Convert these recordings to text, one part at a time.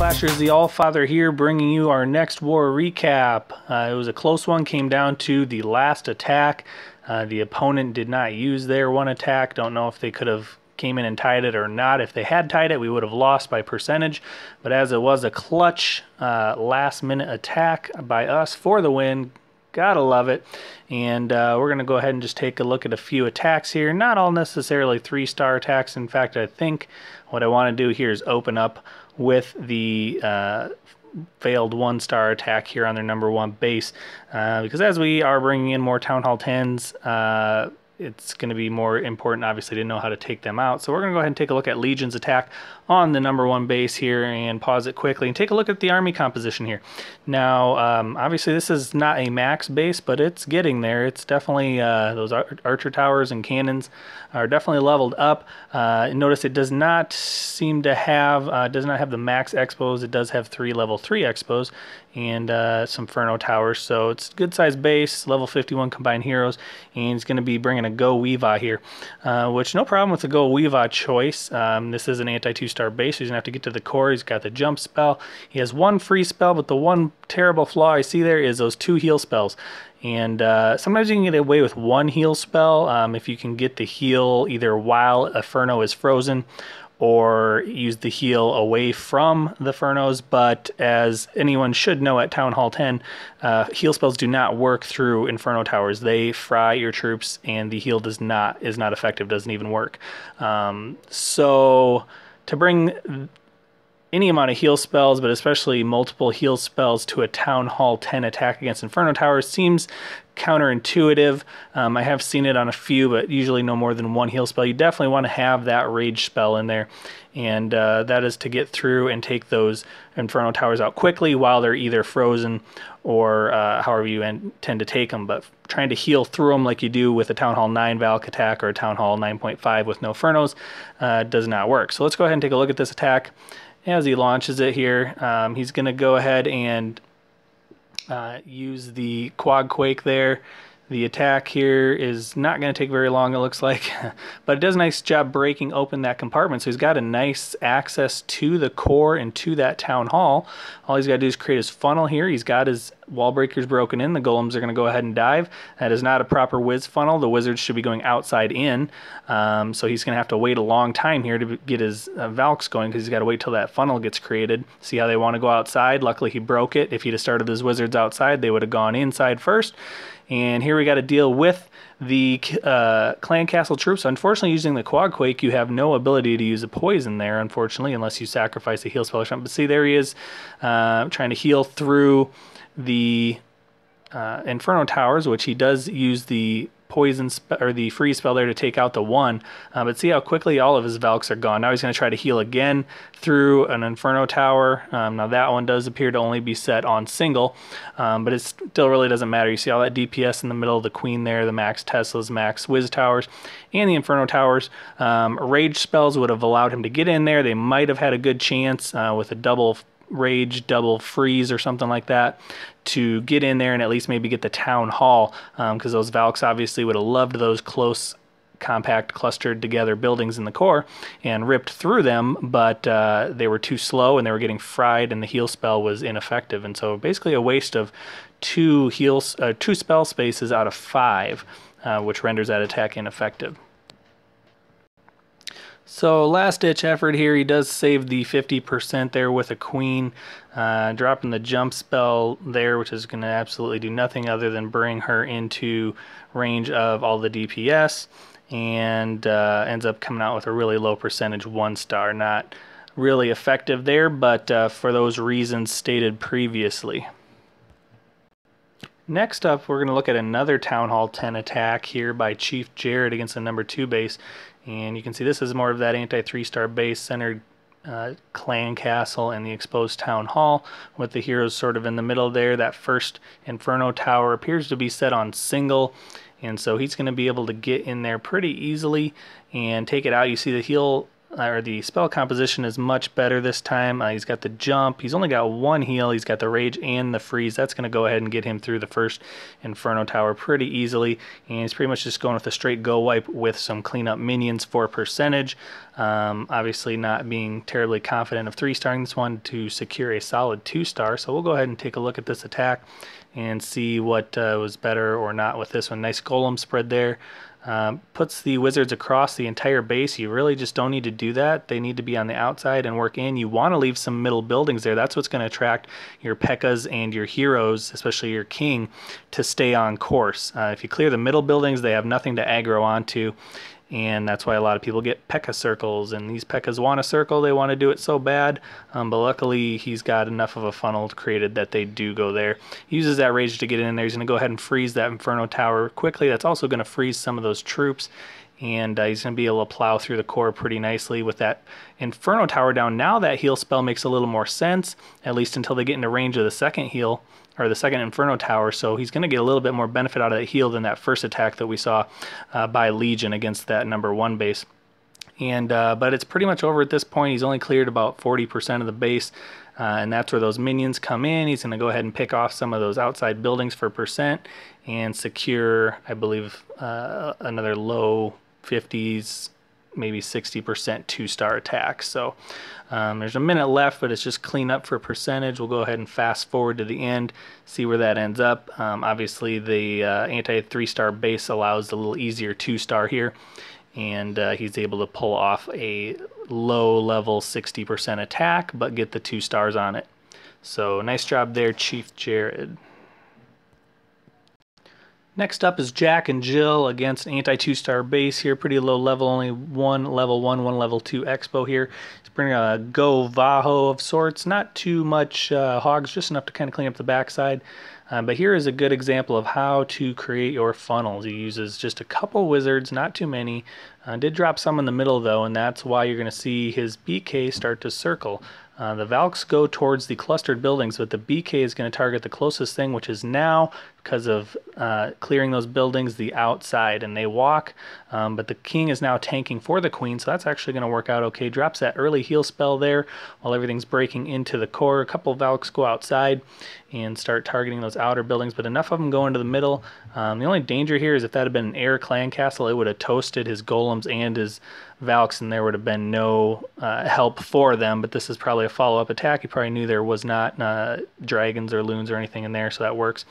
Clashers, the Allfather here, bringing you our next war recap. It was a close one, came down to the last attack. The opponent did not use their one attack. Don't know if they could have came in and tied it or not. If they had tied it, we would have lost by percentage. But as it was a clutch last-minute attack by us for the win, gotta love it. And we're going to go ahead and just take a look at a few attacks here. Not all necessarily 3-star attacks. In fact, I think what I want to do here is open up with the failed 1-star attack here on their #1 base. Because as we are bringing in more Town Hall 10s, it's going to be more important, obviously, to know how to take them out. So we're going to go ahead and take a look at Legion's attack on the #1 base here and pause it quickly and take a look at the army composition here. Now, obviously, this is not a max base, but it's getting there. It's definitely, those archer towers and cannons are definitely leveled up. Notice it does not seem to have, does not have the max expos. It does have 3 level 3 expos and some Inferno towers. So it's a good sized base, level 51 combined heroes, and it's going to be bringing a GoVaho here, which no problem with the GoVaho choice. This is an anti-2-star base. He's going to have to get to the core. He's got the jump spell. He has 1 free spell, but the one terrible flaw I see there is those 2 heal spells. And sometimes you can get away with 1 heal spell if you can get the heal either while a Inferno is frozen or use the heal away from the Infernos. But as anyone should know at Town Hall 10, heal spells do not work through Inferno towers. They fry your troops, and the heal is not effective, doesn't even work. So to bring any amount of heal spells, but especially multiple heal spells to a Town Hall 10 attack against Inferno towers seems counterintuitive. I have seen it on a few, but usually no more than 1 heal spell. You definitely want to have that rage spell in there, and that is to get through and take those Inferno towers out quickly while they're either frozen or however you intend to take them. But trying to heal through them like you do with a Town Hall 9 Valk attack or a Town Hall 9.5 with no Infernos does not work. So let's go ahead and take a look at this attack. As he launches it here, he's going to go ahead and use the Quad Quake there. The attack here is not going to take very long, it looks like, but it does a nice job breaking open that compartment. So he's got a nice access to the core and to that Town Hall. All he's got to do is create his funnel here. He's got his wall breakers broken in. The golems are going to go ahead and dive. That is not a proper whiz funnel. The wizards should be going outside in. So he's going to have to wait a long time here to get his Valks going, because he's got to wait till that funnel gets created. See how they want to go outside? Luckily he broke it. If he'd have started his wizards outside, they would have gone inside first. And here we got to deal with the clan castle troops. Unfortunately, using the Quad Quake, you have no ability to use a poison there, unfortunately, unless you sacrifice a heal spell or something. But see, there he is trying to heal through the Inferno towers, which he does use the poison or the freeze spell there to take out the 1, but see how quickly all of his Valks are gone. Now he's going to try to heal again through an Inferno tower. Now that one does appear to only be set on single, but it still really doesn't matter. You see all that DPS in the middle of the Queen there, the max Teslas, max Wiz towers, and the Inferno towers. Rage spells would have allowed him to get in there. They might have had a good chance with a double rage, double freeze or something like that to get in there and at least maybe get the Town Hall, because those Valks obviously would have loved those close, compact, clustered together buildings in the core and ripped through them, but they were too slow and they were getting fried and the heal spell was ineffective. And so basically a waste of 2 spell spaces out of 5, which renders that attack ineffective. So last ditch effort here, he does save the 50% there with a Queen, dropping the jump spell there, which is going to absolutely do nothing other than bring her into range of all the DPS, and ends up coming out with a really low percentage 1-star. Not really effective there, but for those reasons stated previously. Next up, we're going to look at another Town Hall 10 attack here by Chief Jared against the #2 base. And you can see this is more of that anti-3-star base centered clan castle and the exposed Town Hall with the heroes sort of in the middle there. That first Inferno tower appears to be set on single, and so he's going to be able to get in there pretty easily and take it out. You see the heal or the spell composition is much better this time. He's got the jump. He's only got one heal. He's got the rage and the freeze. That's going to go ahead and get him through the first Inferno Tower pretty easily. And he's pretty much just going with a straight go wipe with some cleanup minions for percentage. Obviously not being terribly confident of 3-starring this one to secure a solid 2-star. So we'll go ahead and take a look at this attack and see what was better or not with this one. Nice golem spread there. Puts the wizards across the entire base. You really just don't need to do that. They need to be on the outside and work in. You want to leave some middle buildings there. That's what's going to attract your P.E.K.K.A.s and your heroes, especially your king, to stay on course. If you clear the middle buildings, they have nothing to aggro onto. And that's why a lot of people get P.E.K.K.A. circles, and these P.E.K.K.A.s want a circle. They want to do it so bad, but luckily he's got enough of a funnel created that they do go there. He uses that rage to get in there. He's going to go ahead and freeze that Inferno Tower quickly. That's also going to freeze some of those troops, and he's going to be able to plow through the core pretty nicely with that Inferno Tower down. Now that heal spell makes a little more sense, at least until they get into range of the second heal, or the second Inferno Tower, so he's going to get a little bit more benefit out of that heal than that first attack that we saw by Legion against that #1 base. And but it's pretty much over at this point. He's only cleared about 40% of the base, and that's where those minions come in. He's going to go ahead and pick off some of those outside buildings for percent and secure, I believe, another low 50s, maybe 60% 2-star attack. So there's a minute left, but it's just clean up for percentage. We'll go ahead and fast forward to the end, see where that ends up. Obviously the anti-3-star base allows a little easier 2-star here, and he's able to pull off a low level 60% attack but get the 2 stars on it. So nice job there, Chief Jared. Next up is Jack and Jill against anti-2-star base here. Pretty low level, only one level 1, one level 2 expo here. He's bringing a GoVaho of sorts. Not too much hogs, just enough to kind of clean up the backside. But here is a good example of how to create your funnels. He uses just a couple wizards, not too many. Did drop some in the middle though, and that's why you're going to see his BK start to circle. The Valks go towards the clustered buildings, but the BK is going to target the closest thing, which is now, because of clearing those buildings, the outside, and they walk, but the king is now tanking for the queen, so that's actually going to work out okay. Drops that early heal spell there while everything's breaking into the core. A couple of Valks go outside and start targeting those outer buildings, but enough of them go into the middle. The only danger here is if that had been an air clan castle, it would have toasted his golems and his Valks, and there would have been no help for them, but this is probably a follow-up attack. He probably knew there was not dragons or loons or anything in there, so that works.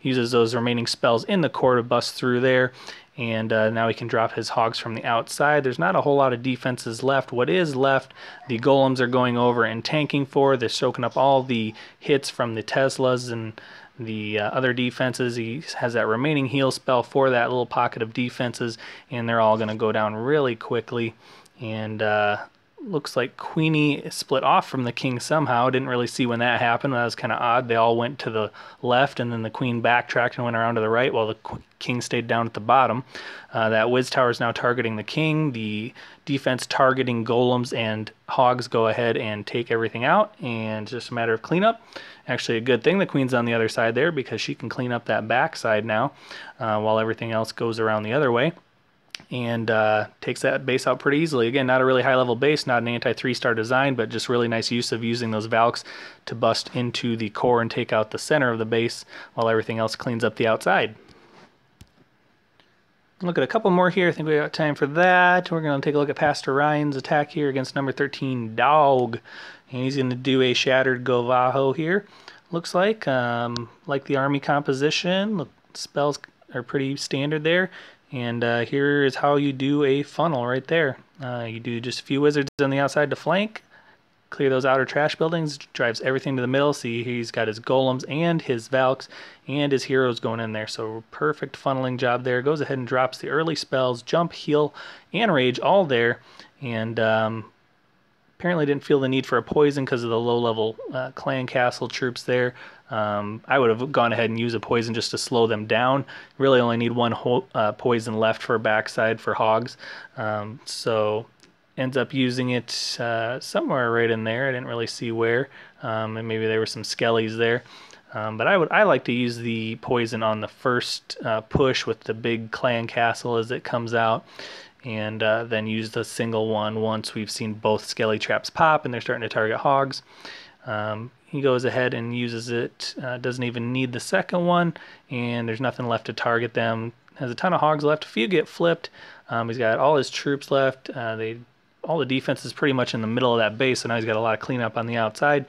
Uses those remaining spells in the core to bust through there, and now he can drop his hogs from the outside. There's not a whole lot of defenses left. What is left, the golems are going over and tanking for. They're soaking up all the hits from the Teslas and the other defenses. He has that remaining heal spell for that little pocket of defenses, and they're all going to go down really quickly. And looks like Queenie split off from the king somehow. Didn't really see when that happened. That was kind of odd. They all went to the left, and then the queen backtracked and went around to the right while the king stayed down at the bottom. That Wiz Tower is now targeting the king. The defense targeting golems and hogs go ahead and take everything out, and it's just a matter of cleanup. Actually a good thing the queen's on the other side there, because she can clean up that backside now while everything else goes around the other way, and takes that base out pretty easily. Again, not a really high level base, not an anti-3-star design, but just really nice use of using those Valks to bust into the core and take out the center of the base while everything else cleans up the outside. Look at a couple more here. I think we got time for that. We're going to take a look at Pastor Ryan's attack here against number 13, Dog. And he's going to do a Shattered GoVaho here. Looks like the army composition. Look, spells are pretty standard there. And here is how you do a funnel right there. You do just a few wizards on the outside to flank. Clear those outer trash buildings, drives everything to the middle. See, he's got his golems and his Valks and his heroes going in there. So perfect funneling job there. Goes ahead and drops the early spells, jump, heal, and rage all there. And apparently didn't feel the need for a poison because of the low-level clan castle troops there. I would have gone ahead and used a poison just to slow them down. Really only need one poison left for backside for hogs. So ends up using it somewhere right in there. I didn't really see where, and maybe there were some skellies there. But I like to use the poison on the first push with the big clan castle as it comes out. and then use the single one once we've seen both skelly traps pop and they're starting to target hogs. He goes ahead and uses it, doesn't even need the second one, and there's nothing left to target them. Has a ton of hogs left. A few get flipped. He's got all his troops left. All the defense is pretty much in the middle of that base, so now he's got a lot of cleanup on the outside.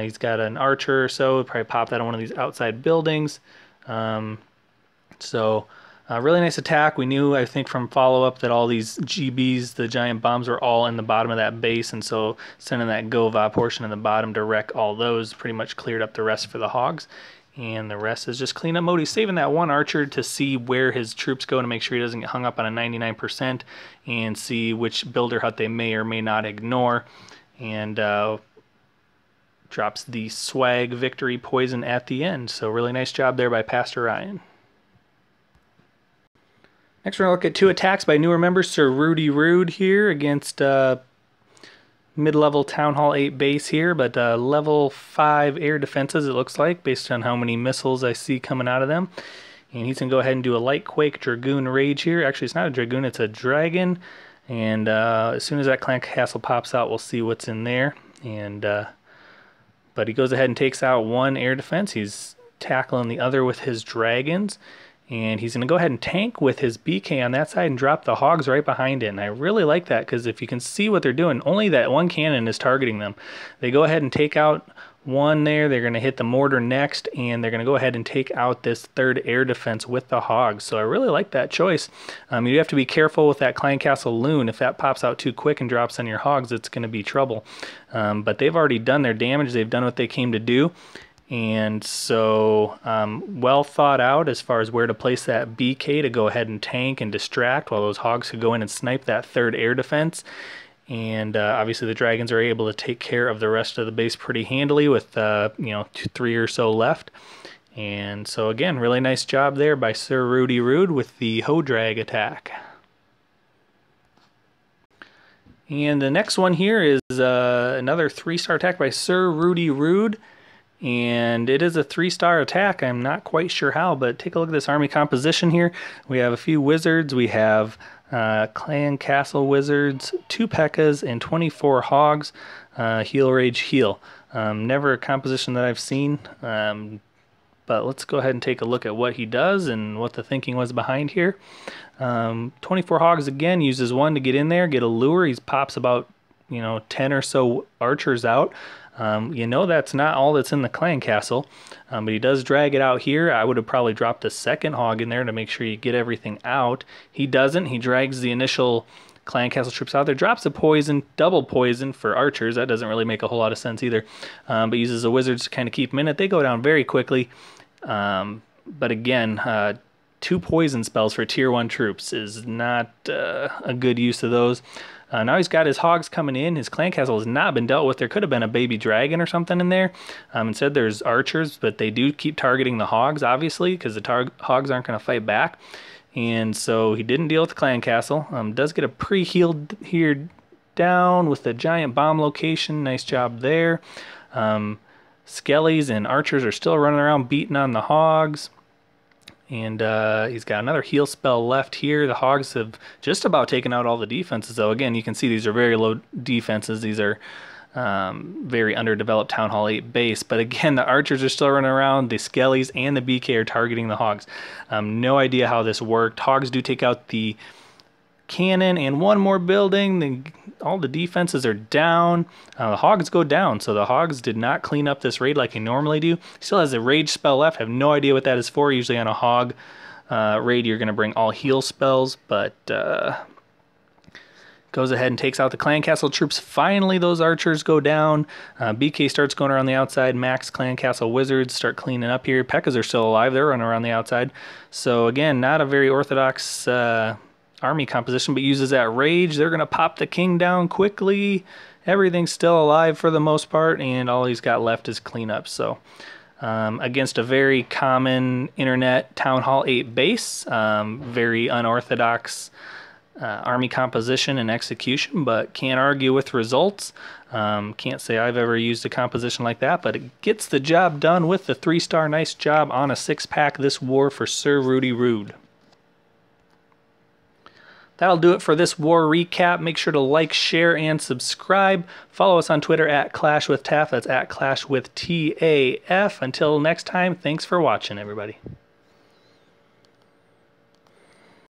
He's got an archer or so, probably pop that on one of these outside buildings. Really nice attack. We knew, I think, from follow-up that all these GBs, the giant bombs, were all in the bottom of that base, and so sending that GoVaho portion in the bottom to wreck all those pretty much cleared up the rest for the hogs. And the rest is just cleanup mode. He's saving that one archer to see where his troops go to make sure he doesn't get hung up on a 99% and see which builder hut they may or may not ignore. And drops the swag victory poison at the end. So really nice job there by Pastor Ryan. Next we're going to look at two attacks by newer members. Sir Rudy Rude here against mid-level Town Hall 8 base here, but level 5 air defenses it looks like, based on how many missiles I see coming out of them. And he's going to go ahead and do a Light Quake Dragoon Rage here. Actually, it's not a Dragoon, it's a Dragon. And as soon as that clan castle pops out, we'll see what's in there. And but he goes ahead and takes out one air defense. He's tackling the other with his dragons. And he's going to go ahead and tank with his BK on that side and drop the hogs right behind it. And I really like that because if you can see what they're doing, only that one cannon is targeting them. They go ahead and take out one there. They're going to hit the mortar next, and they're going to go ahead and take out this third air defense with the hogs. So I really like that choice. You have to be careful with that Clan Castle Loon. If that pops out too quick and drops on your hogs, it's going to be trouble. But they've already done their damage. They've done what they came to do. And so well thought out as far as where to place that BK to go ahead and tank and distract while those hogs could go in and snipe that third air defense. And obviously the dragons are able to take care of the rest of the base pretty handily with 3 or so left. And so again, really nice job there by Sir Rudy Rude with the Ho-Drag attack. And the next one here is another 3-star attack by Sir Rudy Rude. And it is a 3-star attack. I'm not quite sure how, but take a look at this army composition here. We have a few wizards. We have Clan Castle wizards, 2 P.E.K.K.A.s, and 24 hogs. Heal, rage, heal. Never a composition that I've seen. But let's go ahead and take a look at what he does and what the thinking was behind here. 24 hogs again, uses 1 to get in there, get a lure. He pops about 10 or so archers out. That's not all that's in the clan castle, but he does drag it out here. I would have probably dropped a second hog in there to make sure you get everything out. He doesn't. He drags the initial clan castle troops out there, drops a poison, double poison for archers. That doesn't really make a whole lot of sense either, but uses the wizards to kind of keep them in it. They go down very quickly, but again, 2 poison spells for tier 1 troops is not a good use of those. Now he's got his hogs coming in. His clan castle has not been dealt with. There could have been a baby dragon or something in there. Instead there's archers, but they do keep targeting the hogs, obviously, because the hogs aren't going to fight back. And so he didn't deal with the clan castle. Does get a pre-healed here down with the giant bomb location. Nice job there. Skellies and archers are still running around beating on the hogs. And he's got another heal spell left here. The hogs have just about taken out all the defenses, though. Again, you can see these are very low defenses. These are very underdeveloped Town Hall 8 base. But again, the archers are still running around. The skellies and the BK are targeting the hogs. No idea how this worked. Hogs do take out the cannon and one more building. All the defenses are down. The hogs go down, so the hogs did not clean up this raid like they normally do. Still has a rage spell left. Have no idea what that is for. Usually on a hog raid you're going to bring all heal spells, but goes ahead and takes out the clan castle troops. Finally those archers go down. BK starts going around the outside. Max clan castle wizards start cleaning up here. P.E.K.K.A.s are still alive. They're running around the outside. So again, not a very orthodox army composition, but uses that rage. They're going to pop the king down quickly. Everything's still alive for the most part, and all he's got left is cleanup. So against a very common internet Town Hall 8 base, very unorthodox army composition and execution, but can't argue with results. Can't say I've ever used a composition like that, but it gets the job done with the 3-star. Nice job on a 6-pack this war for Sir Rudy Rude. That'll do it for this war recap. Make sure to like, share, and subscribe. Follow us on Twitter at Clash with Taff. That's at Clash with TAF. Until next time, thanks for watching, everybody.